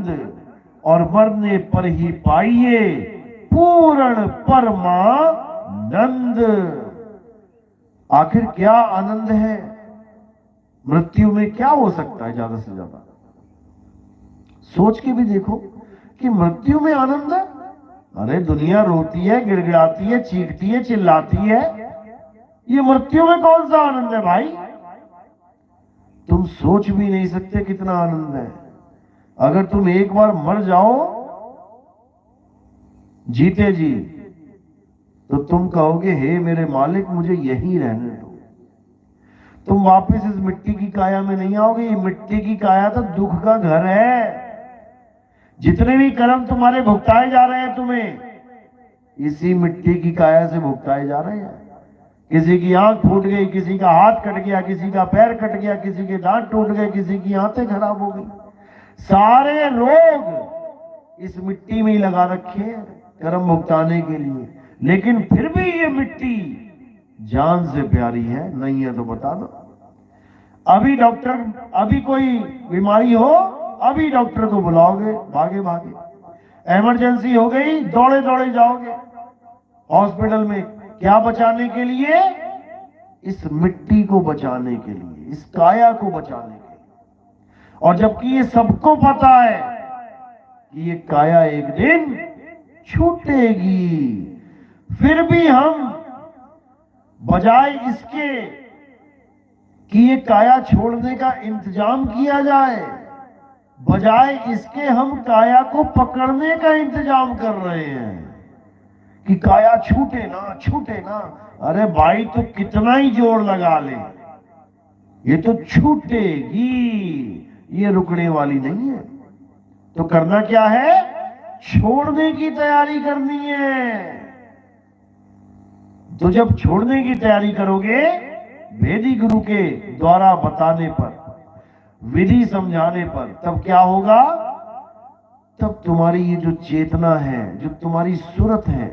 आनंद और मरने पर ही पाइए पूर्ण परमानंद। आखिर क्या आनंद है? मृत्यु में क्या हो सकता है ज्यादा से ज्यादा? सोच के भी देखो कि मृत्यु में आनंद है। अरे दुनिया रोती है, गिड़गिड़ाती है, चीखती है, चिल्लाती है, ये मृत्यु में कौन सा आनंद है भाई? तुम सोच भी नहीं सकते कितना आनंद है। अगर तुम एक बार मर जाओ जीते जी, तो तुम कहोगे हे मेरे मालिक मुझे यहीं रहने दो। तुम वापस इस मिट्टी की काया में नहीं आओगे। ये मिट्टी की काया तो दुख का घर है। जितने भी कर्म तुम्हारे भुगताए जा रहे हैं तुम्हें, इसी मिट्टी की काया से भुगताए जा रहे हैं। किसी की आंख फूट गई, किसी का हाथ कट गया, किसी का पैर कट गया, किसी के दांत टूट गए, किसी की आंखें खराब हो गई। सारे रोग इस मिट्टी में ही लगा रखे हैं कर्म भुगताने के लिए। लेकिन फिर भी ये मिट्टी जान से प्यारी है। नहीं है तो बता दो। अभी डॉक्टर, अभी कोई बीमारी हो, अभी डॉक्टर को बुलाओगे, भागे भागे। इमरजेंसी हो गई, दौड़े दौड़े जाओगे हॉस्पिटल में। क्या बचाने के लिए? इस मिट्टी को बचाने के लिए, इस काया को बचाने के लिए। और जबकि ये सबको पता है कि ये काया एक दिन छूटेगी, फिर भी हम बजाय इसके कि ये काया छोड़ने का इंतजाम किया जाए, बजाय इसके हम काया को पकड़ने का इंतजाम कर रहे हैं कि काया छूटे ना, छूटे ना। अरे भाई तो कितना ही जोर लगा ले, ये तो छूटेगी, ये रुकने वाली नहीं है। तो करना क्या है? छोड़ने की तैयारी करनी है। तो जब छोड़ने की तैयारी करोगे, वेदी गुरु के द्वारा बताने पर, विधि समझाने पर, तब क्या होगा? तब तुम्हारी ये जो चेतना है, जो तुम्हारी सूरत है,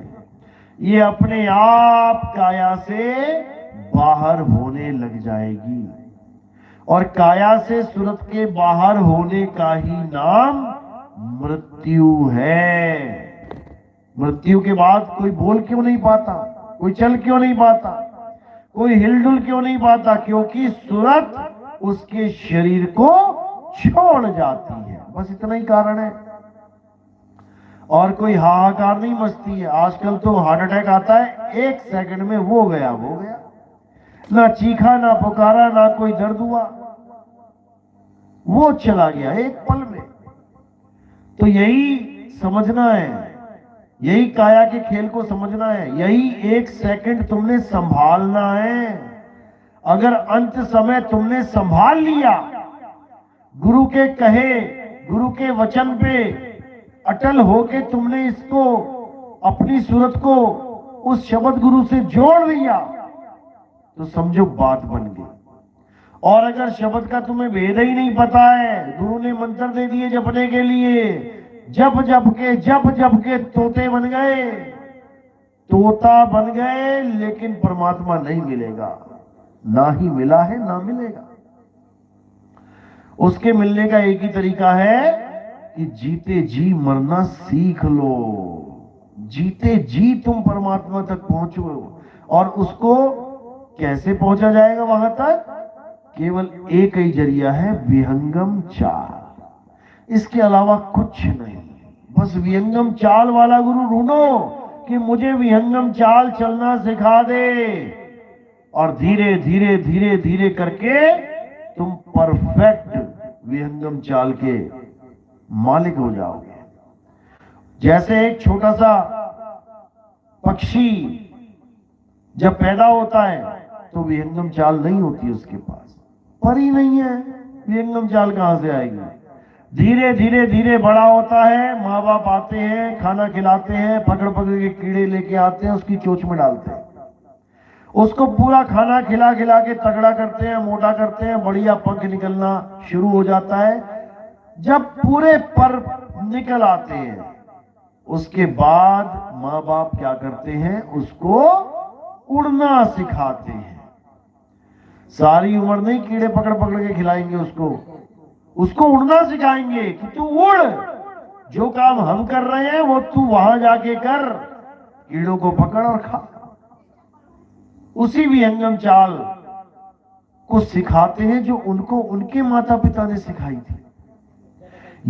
ये अपने आप काया से बाहर होने लग जाएगी। और काया से सूरत के बाहर होने का ही नाम मृत्यु है। मृत्यु के बाद कोई बोल क्यों नहीं पाता, कोई चल क्यों नहीं पाता, कोई हिलडुल क्यों नहीं पाता? क्योंकि सूरत उसके शरीर को छोड़ जाती है। बस इतना ही कारण है। और कोई हाहाकार नहीं मचती है। आजकल तो हार्ट अटैक आता है, 1 सेकंड में वो गया, वो गया। ना चीखा, ना पुकारा, ना कोई दर्द हुआ, वो चला गया एक पल में। तो यही समझना है, यही काया के खेल को समझना है, यही 1 सेकंड तुमने संभालना है। अगर अंत समय तुमने संभाल लिया, गुरु के कहे, गुरु के वचन पे अटल होके तुमने इसको, अपनी सूरत को उस शब्द गुरु से जोड़ लिया, तो समझो बात बन गई। और अगर शब्द का तुम्हें भेद ही नहीं पता है, गुरु ने मंत्र दे दिए जपने के लिए, जप जप के तोते बन गए, तोता बन गए, लेकिन परमात्मा नहीं मिलेगा। ना ही मिला है, ना मिलेगा। उसके मिलने का एक ही तरीका है कि जीते जी मरना सीख लो। जीते जी तुम परमात्मा तक पहुंचो। और उसको कैसे पहुंचा जाएगा वहां तक? केवल एक ही जरिया है, विहंगम चाल। इसके अलावा कुछ नहीं। बस विहंगम चाल वाला गुरु ढूंढो कि मुझे विहंगम चाल चलना सिखा दे। और धीरे धीरे धीरे धीरे करके तुम परफेक्ट विहंगम चाल के मालिक हो जाओगे। जैसे एक छोटा सा पक्षी जब पैदा होता है तो विहंगम चाल नहीं होती उसके पास, पर ही नहीं है, विहंगम चाल कहां से आएगी? धीरे धीरे धीरे बड़ा होता है, माँ बाप आते हैं, खाना खिलाते हैं, पकड़ पकड़ के कीड़े लेके आते हैं, उसकी चोंच में डालते हैं, उसको पूरा खाना खिला खिला के तगड़ा करते हैं, मोटा करते हैं, बढ़िया पंख निकलना शुरू हो जाता है। जब पूरे पर निकल आते हैं, उसके बाद माँ बाप क्या करते हैं? उसको उड़ना सिखाते हैं। सारी उम्र नहीं कीड़े पकड़ पकड़ के खिलाएंगे उसको, उसको उड़ना सिखाएंगे कि तू उड़, जो काम हम कर रहे हैं वो तू वहां जाके कर, कीड़ों को पकड़ और खा। उसी विहंगम चाल को सिखाते हैं जो उनको उनके माता पिता ने सिखाई थी।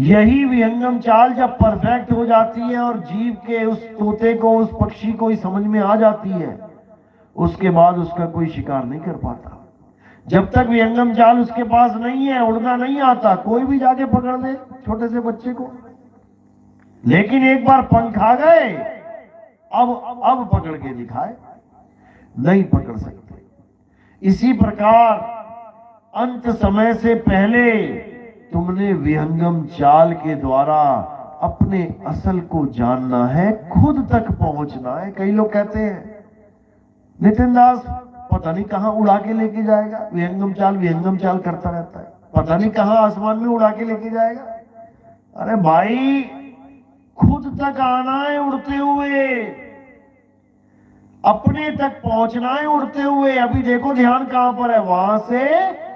यही विहंगम चाल जब परफेक्ट हो जाती है और जीव के उस तोते को, उस पक्षी को ही समझ में आ जाती है, उसके बाद उसका कोई शिकार नहीं कर पाता। जब तक विहंगम चाल उसके पास नहीं है, उड़ना नहीं आता, कोई भी जाके पकड़ ले छोटे से बच्चे को। लेकिन एक बार पंख आ गए, अब पकड़ के दिखाए, नहीं पकड़ सकते। इसी प्रकार अंत समय से पहले तुमने विहंगम चाल के द्वारा अपने असल को जानना है, खुद तक पहुंचना है। कई लोग कहते हैं नितिन दास पता नहीं कहां उड़ा के लेके जाएगा, विहंगम चाल करता रहता है, पता नहीं कहां आसमान में उड़ा के लेके जाएगा। अरे भाई, खुद तक आना है उड़ते हुए, अपने तक पहुंचना है उड़ते हुए। अभी देखो ध्यान कहां पर है, वहां से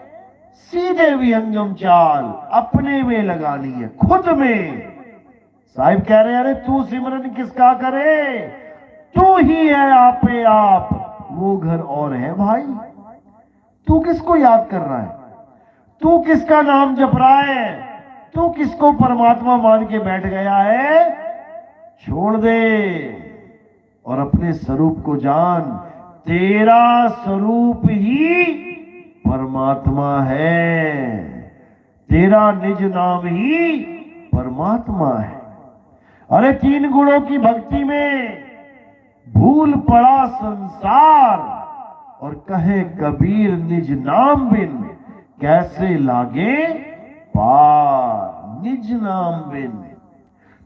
सीधे विहंगम चाल अपने में लगानी है, खुद में। साहिब कह रहे हैं अरे तू सिमरन किसका करे, तू ही है आपे आप, वो घर और है भाई। तू किसको याद कर रहा है, तू किसका नाम जप रहा है, तू किसको परमात्मा मान के बैठ गया है, छोड़ दे और अपने स्वरूप को जान। तेरा स्वरूप ही परमात्मा है, तेरा निज नाम ही परमात्मा है। अरे 3 गुणों की भक्ति में भूल पड़ा संसार, और कहे कबीर निज नाम बिन कैसे लागे पार। निज नाम बिन,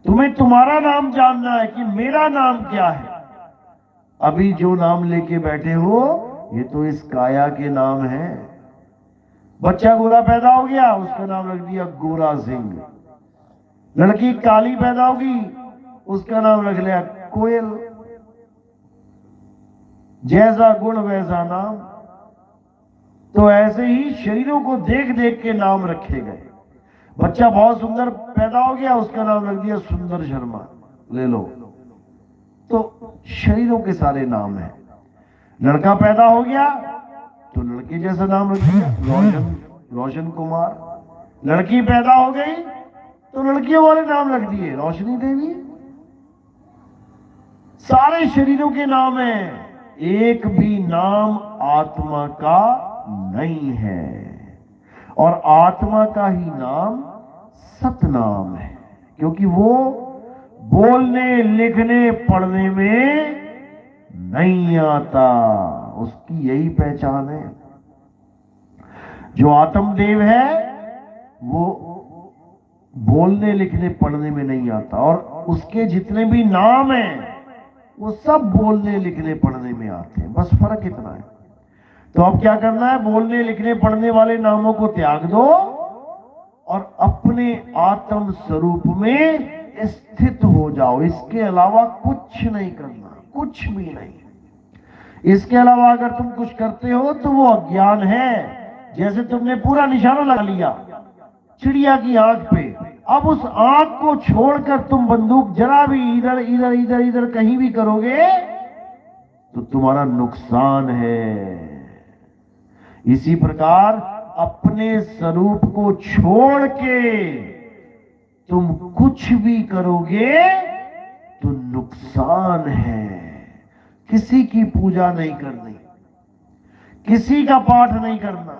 तुम्हें तुम्हारा नाम जानना है कि मेरा नाम क्या है। अभी जो नाम लेके बैठे हो ये तो इस काया के नाम है। बच्चा गोरा पैदा हो गया, उसका नाम रख दिया गोरा सिंह। लड़की काली पैदा होगी, उसका नाम रख लिया कोयल। जैसा गुण वैसा नाम। तो ऐसे ही शरीरों को देख देख के नाम रखे गए। बच्चा बहुत सुंदर पैदा हो गया, उसका नाम रख दिया सुंदर शर्मा, ले लो। तो शरीरों के सारे नाम हैं। लड़का पैदा हो गया तो लड़के जैसा नाम रख दिया, रोशन कुमार। लड़की पैदा हो गई तो लड़कियों वाले नाम रख दिए, रोशनी देवी। सारे शरीरों के नाम हैं, एक भी नाम आत्मा का नहीं है। और आत्मा का ही नाम सतनाम है, क्योंकि वो बोलने लिखने पढ़ने में नहीं आता, उसकी यही पहचान है। जो आत्मदेव है वो बोलने लिखने पढ़ने में नहीं आता, और उसके जितने भी नाम हैं वो सब बोलने लिखने पढ़ने में आते हैं, बस फर्क इतना है। तो अब क्या करना है, बोलने लिखने पढ़ने वाले नामों को त्याग दो और अपने आत्म स्वरूप में स्थित हो जाओ। इसके अलावा कुछ नहीं करना, कुछ भी नहीं। इसके अलावा अगर तुम कुछ करते हो तो वो अज्ञान है। जैसे तुमने पूरा निशाना लगा लिया चिड़िया की आंख पे, अब उस आंख को छोड़कर तुम बंदूक जरा भी इधर इधर इधर इधर कहीं भी करोगे तो तुम्हारा नुकसान है। इसी प्रकार अपने स्वरूप को छोड़ के तुम कुछ भी करोगे तो नुकसान है। किसी की पूजा नहीं करनी, किसी का पाठ नहीं करना,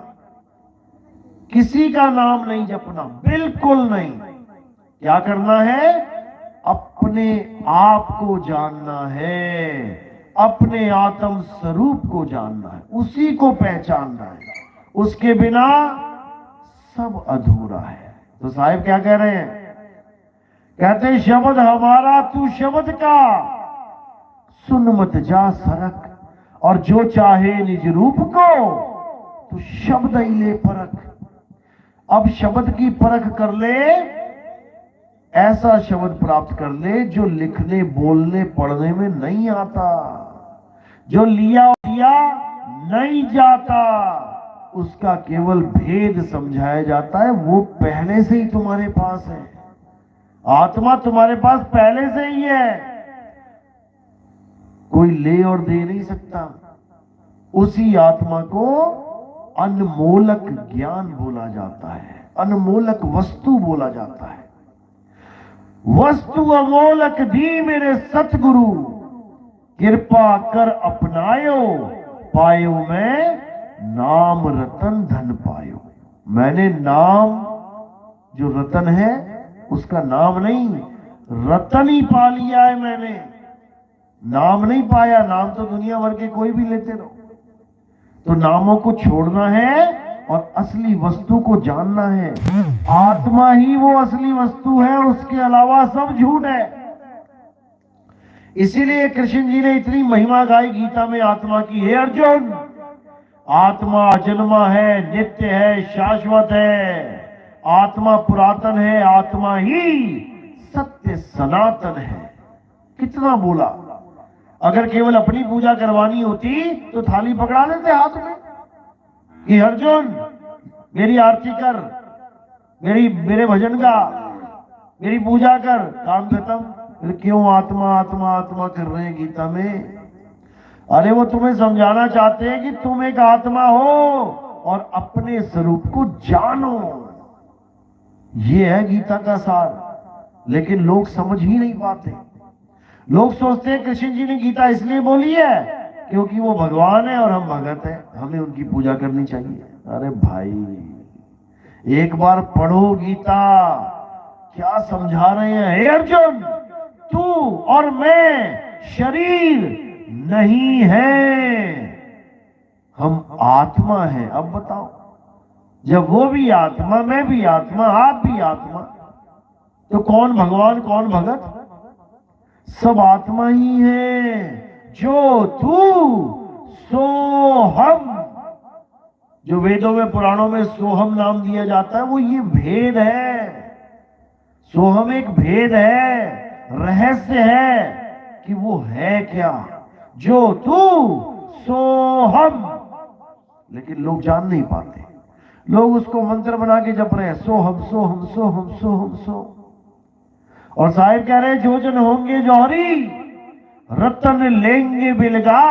किसी का नाम नहीं जपना, बिल्कुल नहीं। क्या करना है, अपने आप को जानना है, अपने आत्म स्वरूप को जानना है, उसी को पहचानना है। उसके बिना सब अधूरा है। तो साहिब क्या कह रहे हैं, कहते शब्द हमारा तू शब्द का, सुन मत जा सरक, और जो चाहे निज रूप को तो शब्द ही ले परख। अब शब्द की परख कर ले, ऐसा शब्द प्राप्त कर ले जो लिखने बोलने पढ़ने में नहीं आता, जो लिया नहीं जाता, उसका केवल भेद समझाया जाता है, वो पहले से ही तुम्हारे पास है। आत्मा तुम्हारे पास पहले से ही है, कोई ले और दे नहीं सकता। उसी आत्मा को अनमोलक ज्ञान बोला जाता है, अनमोलक वस्तु बोला जाता है। वस्तु अमोलक दी मेरे सतगुरु, कृपा कर अपनायो, पायो मैं नाम रतन धन पायो। मैंने नाम जो रतन है उसका नाम नहीं, रतन ही पा लिया है मैंने, नाम नहीं पाया। नाम तो दुनिया भर के कोई भी लेते रहो। तो नामों को छोड़ना है और असली वस्तु को जानना है। आत्मा ही वो असली वस्तु है, उसके अलावा सब झूठ है। इसीलिए कृष्ण जी ने इतनी महिमा गाई गीता में आत्मा की। हे अर्जुन, आत्मा अजन्मा है, नित्य है, शाश्वत है। आत्मा पुरातन है, आत्मा ही सत्य सनातन है। कितना बोला। अगर केवल अपनी पूजा करवानी होती तो थाली पकड़ा लेते हाथ में कि अर्जुन मेरी आरती कर, मेरे भजन का, मेरी पूजा कर, काम खत्म। फिर क्यों आत्मा आत्मा आत्मा कर रहे हैं गीता में? अरे वो तुम्हें समझाना चाहते हैं कि तुम एक आत्मा हो और अपने स्वरूप को जानो। ये है गीता का सार। लेकिन लोग समझ ही नहीं पाते। लोग सोचते हैं कृष्ण जी ने गीता इसलिए बोली है क्योंकि वो भगवान है और हम भगत हैं, हमें उनकी पूजा करनी चाहिए। अरे भाई, एक बार पढ़ो गीता, क्या समझा रहे हैं। हे अर्जुन, तू और मैं शरीर नहीं है, हम आत्मा हैं। अब बताओ, जब वो भी आत्मा, मैं भी आत्मा, आप भी आत्मा, तो कौन भगवान कौन भगत? सब आत्मा ही है। जो तू सो हम, जो वेदों में पुराणों में सोहम नाम दिया जाता है, वो ये भेद है। सोहम एक भेद है, रहस्य है कि वो है क्या। जो तू सोहम, लेकिन लोग जान नहीं पाते। लोग उसको मंत्र बना के जप रहे हैं, सोहम सोहम सोहम सोहम सो। और साहिब कह रहे हैं जो जन होंगे जौहरी, रतन लेंगे बिलगा,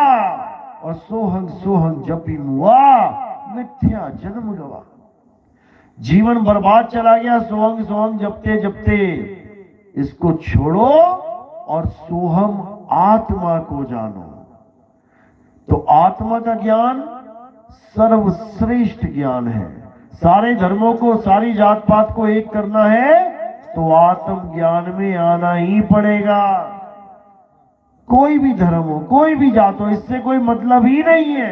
और सोहंग सोहंग जपी मुआ, मिथ्या जन्म गवा। जीवन बर्बाद चला गया सोहंग सोहंग जपते जपते। इसको छोड़ो और सोहम आत्मा को जानो। तो आत्मा का ज्ञान सर्वश्रेष्ठ ज्ञान है। सारे धर्मों को, सारी जात पात को एक करना है तो आत्म ज्ञान में आना ही पड़ेगा। कोई भी धर्म हो, कोई भी जात हो, इससे कोई मतलब ही नहीं है।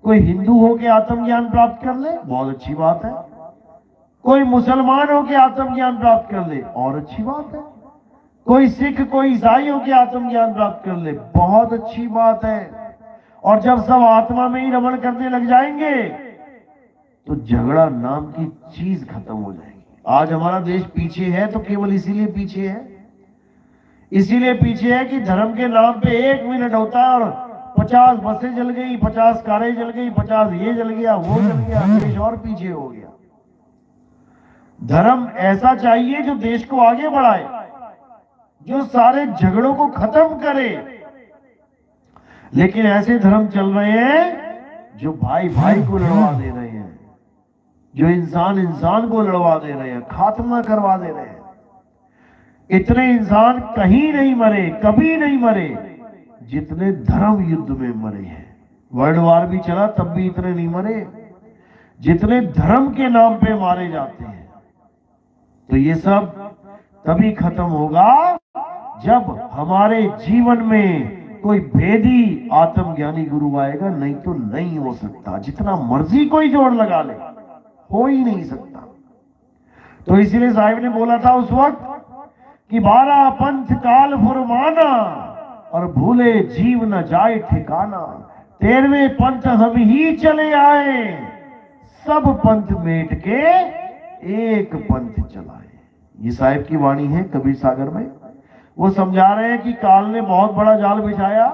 कोई हिंदू हो के आत्म ज्ञान प्राप्त कर ले, बहुत अच्छी बात है। कोई मुसलमान हो के आत्म ज्ञान प्राप्त कर ले, और अच्छी बात है। कोई सिख, कोई ईसाई हो के आत्म ज्ञान प्राप्त कर ले, बहुत अच्छी बात है। और जब सब आत्मा में ही रमण करने लग जाएंगे तो झगड़ा नाम की चीज खत्म हो जाएगी। आज हमारा देश पीछे है तो केवल इसीलिए पीछे है, इसीलिए पीछे है कि धर्म के नाम पे 1 मिनट होता है और 50 बसें जल गई, 50 कारें जल गई, 50 ये जल गया, वो जल गया, देश और पीछे हो गया। धर्म ऐसा चाहिए जो देश को आगे बढ़ाए, जो सारे झगड़ों को खत्म करे। लेकिन ऐसे धर्म चल रहे हैं जो भाई भाई को लड़वा दे रहे हैं, जो इंसान इंसान को लड़वा दे रहे हैं, खात्मा करवा दे रहे हैं। इतने इंसान कहीं नहीं मरे, कभी नहीं मरे जितने धर्म युद्ध में मरे हैं। वर्ल्ड वार भी चला तब भी इतने नहीं मरे जितने धर्म के नाम पे मारे जाते हैं। तो ये सब तभी खत्म होगा जब हमारे जीवन में कोई भेदी आत्मज्ञानी गुरु आएगा, नहीं तो नहीं हो सकता। जितना मर्जी कोई जोड़ लगा ले, हो ही नहीं सकता। तो इसीलिए साहिब ने बोला था उस वक्त कि 12 पंथ काल फुरमाना और भूले जीव न जाए ठिकाना। 13वें पंथ हम ही चले आए, सब पंथ मेट के एक पंथ चलाए। ये साहिब की वाणी है कबीर सागर में। वो समझा रहे हैं कि काल ने बहुत बड़ा जाल बिछाया,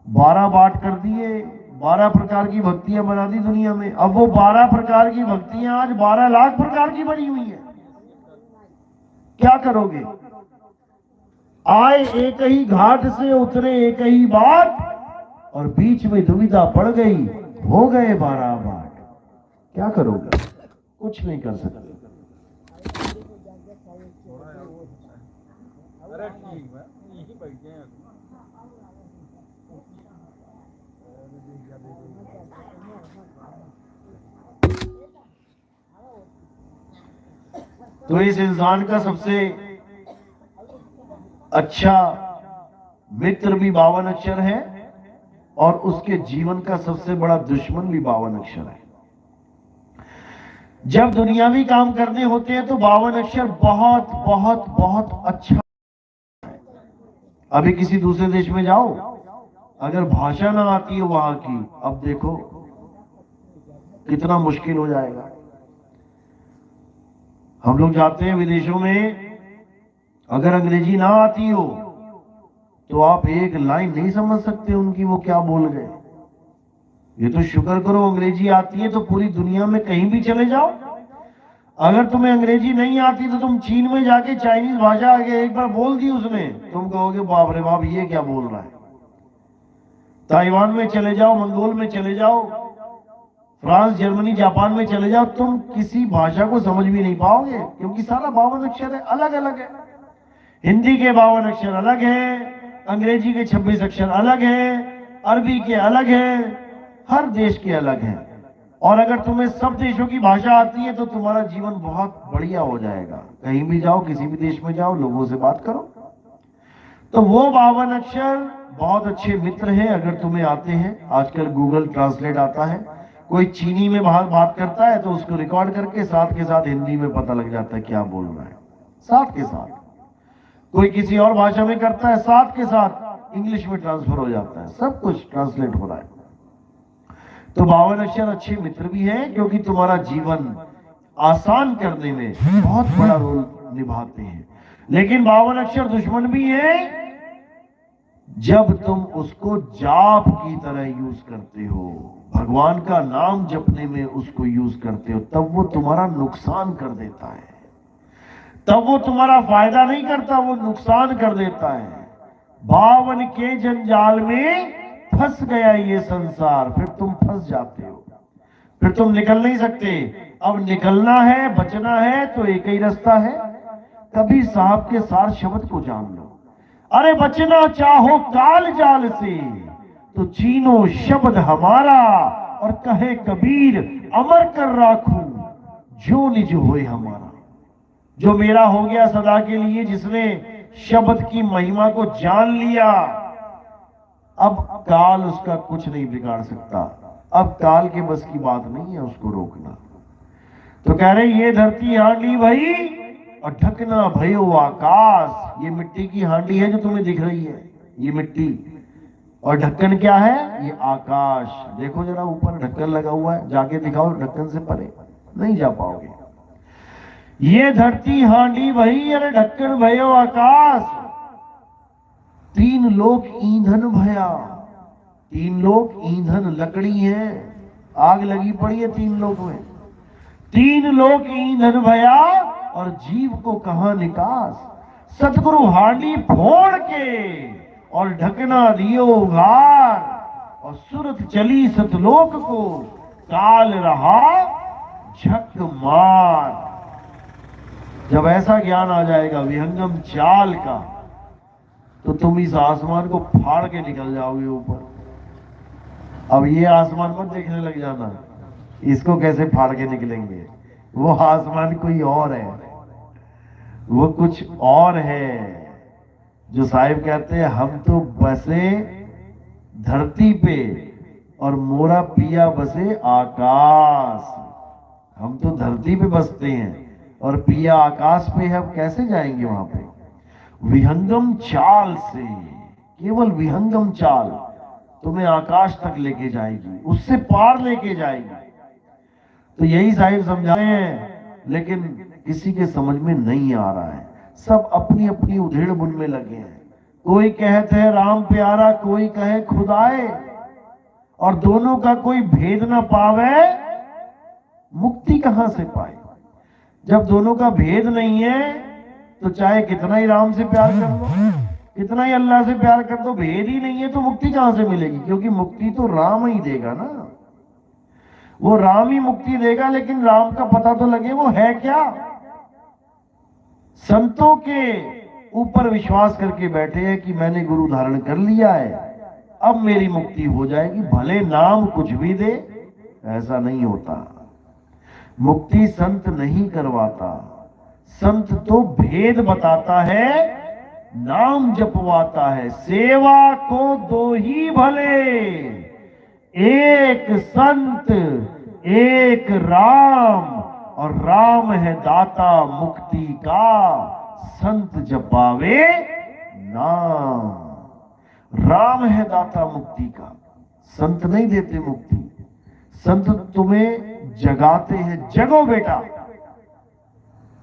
12 बांट कर दिए, 12 प्रकार की भक्तियां बना दी दुनिया में। अब वो 12 प्रकार की भक्तियां आज 12 लाख प्रकार की बनी हुई है। क्या करोगे? आए एक ही घाट से, उतरे एक ही बात, और बीच में दुविधा पड़ गई, हो गए 12 बाट। क्या करोगे? कुछ नहीं कर सकते। तो इस इंसान का सबसे अच्छा मित्र भी 52 अक्षर है, और उसके जीवन का सबसे बड़ा दुश्मन भी 52 अक्षर है। जब दुनियावी काम करने होते हैं तो 52 अक्षर बहुत बहुत बहुत अच्छा। अभी किसी दूसरे देश में जाओ, अगर भाषा ना आती है वहां की, अब देखो कितना मुश्किल हो जाएगा। हम लोग जाते हैं विदेशों में, अगर अंग्रेजी ना आती हो तो आप एक लाइन नहीं समझ सकते उनकी, वो क्या बोल गए। ये तो शुक्र करो अंग्रेजी आती है, तो पूरी दुनिया में कहीं भी चले जाओ। अगर तुम्हें अंग्रेजी नहीं आती तो तुम चीन में जाके चाइनीज भाषा आगे एक बार बोल दी उसने, तुम कहोगे बाप रे बाप ये क्या बोल रहा है। ताइवान में चले जाओ, मंगोल में चले जाओ, फ्रांस, जर्मनी, जापान में चले जाओ, तुम किसी भाषा को समझ भी नहीं पाओगे, क्योंकि सारा 52 अक्षर है, अलग अलग है। हिंदी के 52 अक्षर अलग है, अंग्रेजी के 26 अक्षर अलग है, अरबी के अलग है, हर देश के अलग है। और अगर तुम्हें सब देशों की भाषा आती है तो तुम्हारा जीवन बहुत बढ़िया हो जाएगा। कहीं भी जाओ, किसी भी देश में जाओ, लोगों से बात करो। तो वो 52 अक्षर बहुत अच्छे मित्र हैं अगर तुम्हें आते हैं। आजकल गूगल ट्रांसलेट आता है, कोई चीनी में बात करता है तो उसको रिकॉर्ड करके साथ के साथ हिंदी में पता लग जाता है क्या बोल रहा है, साथ के साथ। कोई किसी और भाषा में करता है, साथ के साथ इंग्लिश में ट्रांसफर हो जाता है, सब कुछ ट्रांसलेट हो रहा है। तो 52 अक्षर अच्छे मित्र भी हैं, क्योंकि तुम्हारा जीवन आसान करने में बहुत बड़ा रोल निभाते हैं। लेकिन 52 अक्षर दुश्मन भी है, जब तुम उसको जाप की तरह यूज करते हो, भगवान का नाम जपने में उसको यूज करते हो, तब वो तुम्हारा नुकसान कर देता है। तब वो तुम्हारा फायदा नहीं करता, वो नुकसान कर देता है। 52 के जंजाल में फंस गया ये संसार, फिर तुम फंस जाते हो, फिर तुम निकल नहीं सकते। अब निकलना है, बचना है तो एक ही रास्ता है, कभी साहब के सार शब्द को जान लो। अरे बचना चाहो काल जाल से तो चीनो शब्द हमारा, और कहे कबीर अमर कर राखूं जो निज होए हमारा। जो मेरा हो गया सदा के लिए, जिसने शब्द की महिमा को जान लिया, अब काल उसका कुछ नहीं बिगाड़ सकता। अब काल के बस की बात नहीं है उसको रोकना। तो कह रहे ये धरती हांडी भई और ढकना भयो आकाश। ये मिट्टी की हांडी है जो तुम्हें दिख रही है, ये मिट्टी, और ढक्कन क्या है? ये आकाश। देखो जरा ऊपर ढक्कन लगा हुआ है, जाके दिखाओ ढक्कन से परे नहीं जा पाओगे। ये धरती हांडी भई अरे ढक्कन भयो आकाश। 3 लोक ईंधन भया। 3 लोक ईंधन लकड़ी है, आग लगी पड़ी है 3 लोक में। 3 लोक ईंधन भया और जीव को कहां निकास। सतगुरु हांडी फोड़ के और ढकना दियो उघार, और सुरत चली सतलोक को काल रहा झक मार। जब ऐसा ज्ञान आ जाएगा विहंगम चाल का, तो तुम इस आसमान को फाड़ के निकल जाओगे ऊपर। अब ये आसमान मत देखने लग जाना, इसको कैसे फाड़ के निकलेंगे। वो आसमान कोई और है, वो कुछ और है। जो साहिब कहते हैं हम तो बसे धरती पे और मोरा पिया बसे आकाश। हम तो धरती पे बसते हैं और पिया आकाश पे है, अब कैसे जाएंगे वहां पे? विहंगम चाल से, केवल विहंगम चाल तुम्हें आकाश तक लेके जाएगी, उससे पार लेके जाएगी। तो यही साहिब समझा रहे हैं, लेकिन किसी के समझ में नहीं आ रहा है। सब अपनी अपनी उधेड़ बुन में लगे हैं। कोई कहते हैं राम प्यारा, कोई कहे खुदाए, और दोनों का कोई भेद ना पावे, मुक्ति कहां से पाए? जब दोनों का भेद नहीं है तो चाहे कितना ही राम से प्यार कर लो, कितना ही अल्लाह से प्यार कर दो, भेद ही नहीं है तो मुक्ति कहां से मिलेगी? क्योंकि मुक्ति तो राम ही देगा ना, वो राम ही मुक्ति देगा। लेकिन राम का पता तो लगे वो है क्या। संतों के ऊपर विश्वास करके बैठे हैं कि मैंने गुरु धारण कर लिया है, अब मेरी मुक्ति हो जाएगी, भले नाम कुछ भी दे। ऐसा नहीं होता। मुक्ति संत नहीं करवाता, संत तो भेद बताता है, नाम जपवाता है। सेवा को दो ही भले, एक संत एक राम, और राम है दाता मुक्ति का, संत जपावे नाम। राम है दाता मुक्ति का, संत नहीं देते मुक्ति। संत तुम्हें जगाते हैं, जगो बेटा।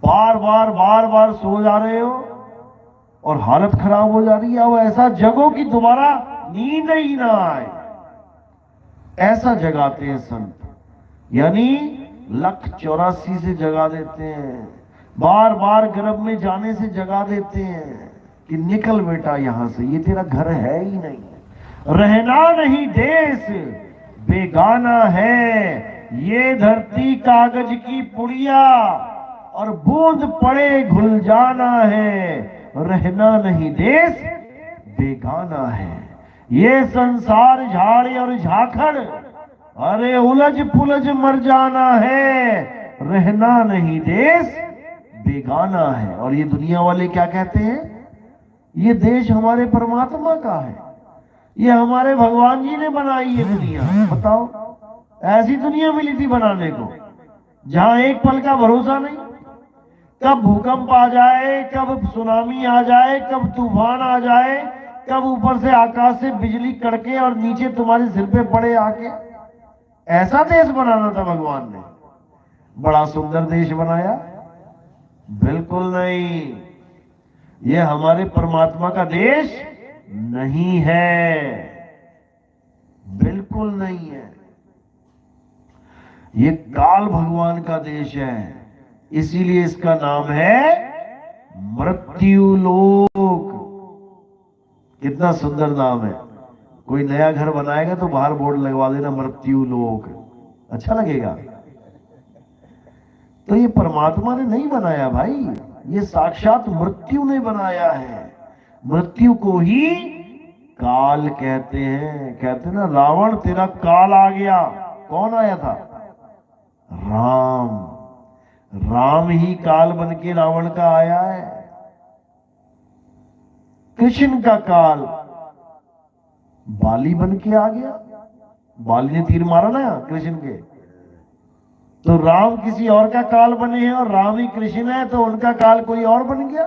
बार बार सो जा रहे हो और हालत खराब हो जा रही है, अब ऐसा जगो कि दोबारा नींद ही ना आए, ऐसा जगाते हैं संत। यानी 184 से जगा देते हैं, बार बार गर्भ में जाने से जगा देते हैं कि निकल बेटा यहां से, ये तेरा घर है ही नहीं, रहना नहीं देश बेगाना है, ये धरती कागज की पुड़िया और बूंद पड़े घुल जाना है, रहना नहीं देश बेगाना है, ये संसार झाड़ी और झाखड़, अरे उलझ पुलझ मर जाना है, रहना नहीं देश बेगाना है। और ये दुनिया वाले क्या कहते हैं? ये देश हमारे परमात्मा का है, ये हमारे भगवान जी ने बनाई है दुनिया। बताओ, ऐसी दुनिया मिली थी बनाने को जहां एक पल का भरोसा नहीं, कब भूकंप आ जाए, कब सुनामी आ जाए, कब तूफान आ जाए, कब ऊपर से आकाश से बिजली कड़के और नीचे तुम्हारे सिर पे पड़े आके। ऐसा देश बनाना था भगवान ने। बड़ा सुंदर देश बनाया? बिल्कुल नहीं, ये हमारे परमात्मा का देश नहीं है, बिल्कुल नहीं है। ये काल भगवान का देश है, इसीलिए इसका नाम है मृत्युलोक। कितना सुंदर नाम है। कोई नया घर बनाएगा तो बाहर बोर्ड लगवा देना मृत्युलोक, अच्छा लगेगा। तो ये परमात्मा ने नहीं बनाया भाई, ये साक्षात मृत्यु ने बनाया है। मृत्यु को ही काल कहते हैं। कहते ना, रावण तेरा काल आ गया। कौन आया था? राम। राम ही काल बन के रावण का आया है। कृष्ण का काल बाली बन के आ गया, बाली ने तीर मारा ना कृष्ण के। तो राम किसी और का काल बने हैं और राम ही कृष्ण है, तो उनका काल कोई और बन गया।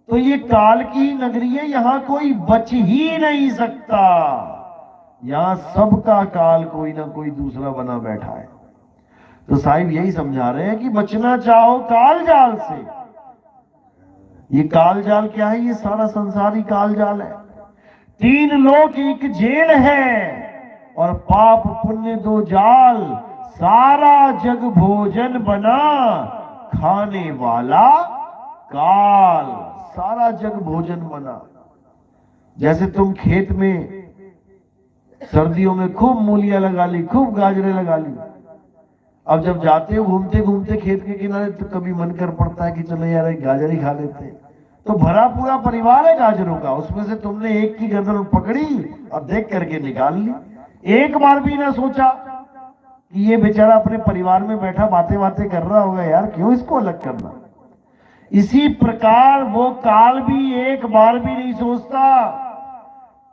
तो ये काल की नगरी है, यहां कोई बच ही नहीं सकता। यहां सबका काल कोई ना कोई दूसरा बना बैठा है। तो साहिब यही समझा रहे हैं कि बचना चाहो काल जाल से। ये काल जाल क्या है? ये सारा संसार ही काल जाल है। 3 लोक एक जेल है और पाप पुण्य 2 जाल, सारा जग भोजन बना खाने वाला काल। सारा जग भोजन बना। जैसे तुम खेत में सर्दियों में खूब मूलियां लगा ली, खूब गाजरें लगा ली, अब जब जाते हो घूमते घूमते खेत के किनारे तो कभी मन कर पड़ता है कि चलो यार एक गाजर ही खा लेते हैं। तो भरा पूरा परिवार है गाजरों का, उसमें से तुमने एक की गर्दन पकड़ी और देख करके निकाल ली। एक बार भी ना सोचा कि ये बेचारा अपने परिवार में बैठा बातें बातें कर रहा होगा, यार क्यों इसको अलग करना। इसी प्रकार वो काल भी एक बार भी नहीं सोचता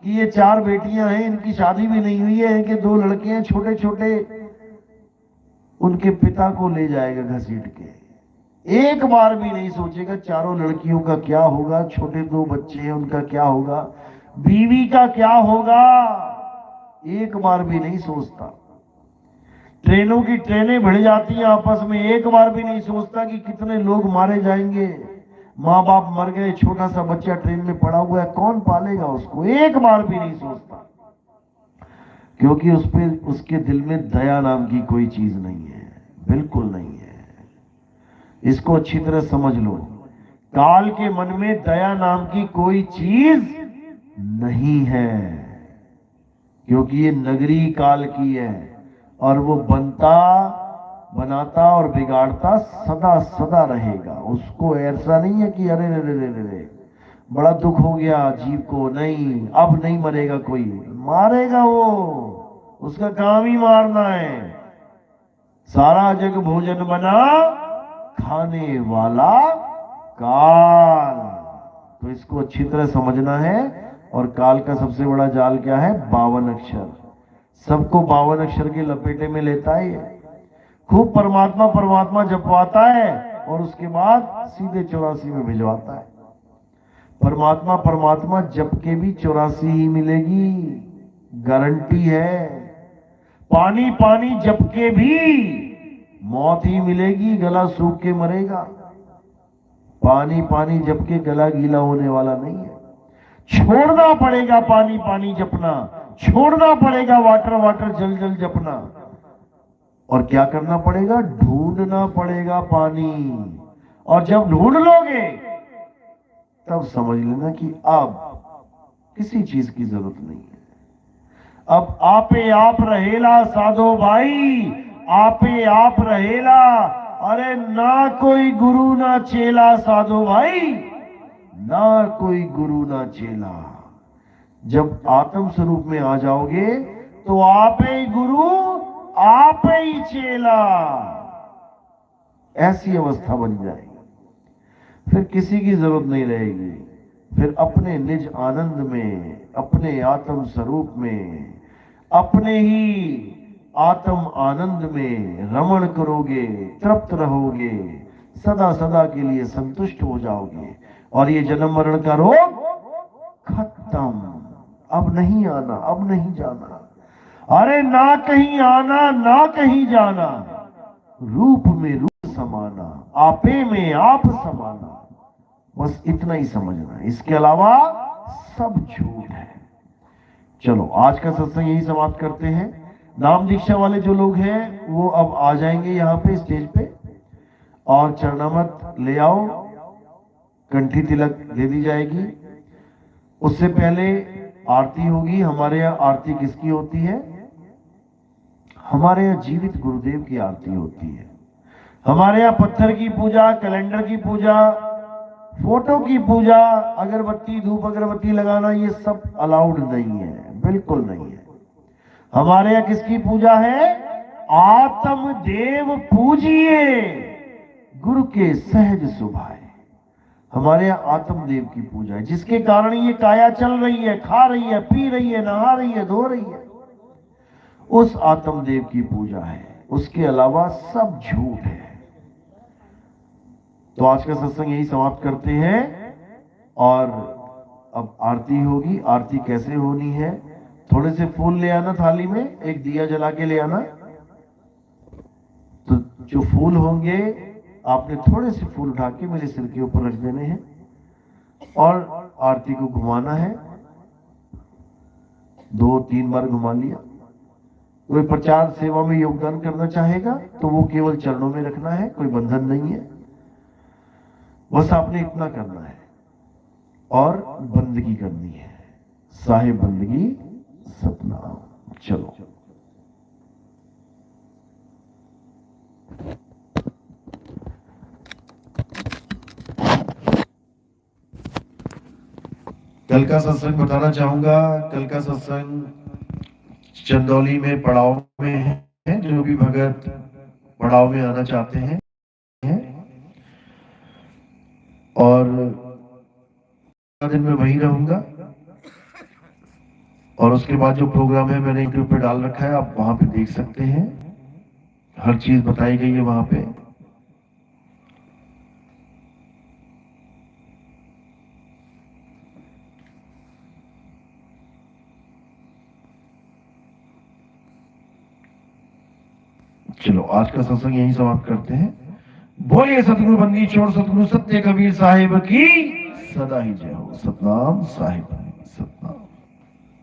कि ये 4 बेटियां हैं, इनकी शादी भी नहीं हुई है, इनके 2 लड़के हैं छोटे छोटे, उनके पिता को ले जाएगा घसीट के। एक बार भी नहीं सोचेगा चारों लड़कियों का क्या होगा, छोटे 2 बच्चे हैं उनका क्या होगा, बीवी का क्या होगा, एक बार भी नहीं सोचता। ट्रेनों की ट्रेनें भिड़ जाती हैं आपस में, एक बार भी नहीं सोचता कि कितने लोग मारे जाएंगे, माँ बाप मर गए, छोटा सा बच्चा ट्रेन में पड़ा हुआ है, कौन पालेगा उसको, एक बार भी नहीं सोचता। क्योंकि उस पे उसके दिल में दया नाम की कोई चीज नहीं है, बिल्कुल नहीं है। इसको अच्छी तरह समझ लो। काल के मन में दया नाम की कोई चीज नहीं है, क्योंकि ये नगरी काल की है और वो बनता बनाता और बिगाड़ता सदा सदा रहेगा। उसको ऐसा नहीं है कि अरे रे रे रे रे बड़ा दुख हो गया जीव को, नहीं अब नहीं मरेगा कोई, मारेगा वो, उसका काम ही मारना है। सारा जग भोजन बना खाने वाला काल। तो इसको अच्छी तरह समझना है। और काल का सबसे बड़ा जाल क्या है? 52 अक्षर। सबको 52 अक्षर के लपेटे में लेता है ये। खूब परमात्मा परमात्मा जपवाता है और उसके बाद सीधे 84 में भिजवाता है। परमात्मा परमात्मा जप के भी 84 ही मिलेगी, गारंटी है। पानी पानी जप के भी मौत ही मिलेगी, गला सूख के मरेगा। पानी पानी जप के गला गीला होने वाला नहीं है। छोड़ना पड़ेगा पानी पानी जपना, छोड़ना पड़ेगा वाटर वाटर जल जल जपना। और क्या करना पड़ेगा? ढूंढना पड़ेगा पानी। और जब ढूंढ लोगे तब समझ लेना कि अब किसी चीज की जरूरत नहीं है। अब आपे आप रहेला साधो भाई, आपे आप रहेला। अरे ना कोई गुरु ना चेला साधो भाई, ना कोई गुरु ना चेला। जब आत्म स्वरूप में आ जाओगे तो आप ही गुरु आप ही चेला, ऐसी अवस्था बन जाएगी। फिर किसी की जरूरत नहीं रहेगी। फिर अपने निज आनंद में, अपने आत्म स्वरूप में, अपने ही आत्म आनंद में रमण करोगे, तृप्त रहोगे, सदा सदा के लिए संतुष्ट हो जाओगे। और ये जन्म मरण का रोग खत्म। अब नहीं आना, अब नहीं जाना। अरे ना कहीं आना ना कहीं जाना, रूप में रूप समाना, आपे में आप समाना। बस इतना ही समझना, इसके अलावा सब झूठ है। चलो आज का सत्संग यही समाप्त करते हैं। नाम दीक्षा वाले जो लोग हैं वो अब आ जाएंगे यहाँ पे स्टेज पे, और चरणामृत ले आओ, कंठी तिलक दे दी जाएगी। उससे पहले आरती होगी। हमारे यहाँ आरती किसकी होती है? हमारे यहाँ जीवित गुरुदेव की आरती होती है। हमारे यहाँ पत्थर की पूजा, कैलेंडर की पूजा, फोटो की पूजा, अगरबत्ती धूप अगरबत्ती लगाना, ये सब अलाउड नहीं है, बिल्कुल नहीं है। हमारे यहाँ किसकी पूजा है? आत्म देव पूजिए, गुरु के सहज सुभाए। हमारे यहाँ आत्मदेव की पूजा है, जिसके कारण ये काया चल रही है, खा रही है, पी रही है, नहा रही है, धो रही है। उस आत्मदेव की पूजा है, उसके अलावा सब झूठ है। तो आज का सत्संग यही समाप्त करते हैं। और अब आरती होगी। आरती कैसे होनी है? थोड़े से फूल ले आना थाली में, एक दिया जला के ले आना। तो जो फूल होंगे आपने थोड़े से फूल उठा के मेरे सिर के ऊपर रख देने हैं और आरती को घुमाना है। 2-3 बार घुमा लिया। कोई प्रचार सेवा में योगदान करना चाहेगा तो वो केवल चरणों में रखना है, कोई बंधन नहीं है। बस आपने इतना करना है और बंदगी करनी है, साहिब बंदगी सतनाम। चलो कल का सत्संग बताना चाहूंगा। कल का सत्संग चंदौली में पड़ाव में है। जो भी भगत पड़ाव में आना चाहते हैं, और दिन में वहीं रहूंगा। और उसके बाद जो प्रोग्राम है मैंने यूट्यूब पे डाल रखा है, आप वहां पे देख सकते हैं। हर चीज बताई गई है वहां पे। चलो आज का सत्संग यही समाप्त करते हैं। बोलिए सतगुरु बंदी छोड़ सतगुरु सत्य कबीर साहिब की सदा ही जय हो। सतनाम साहिब।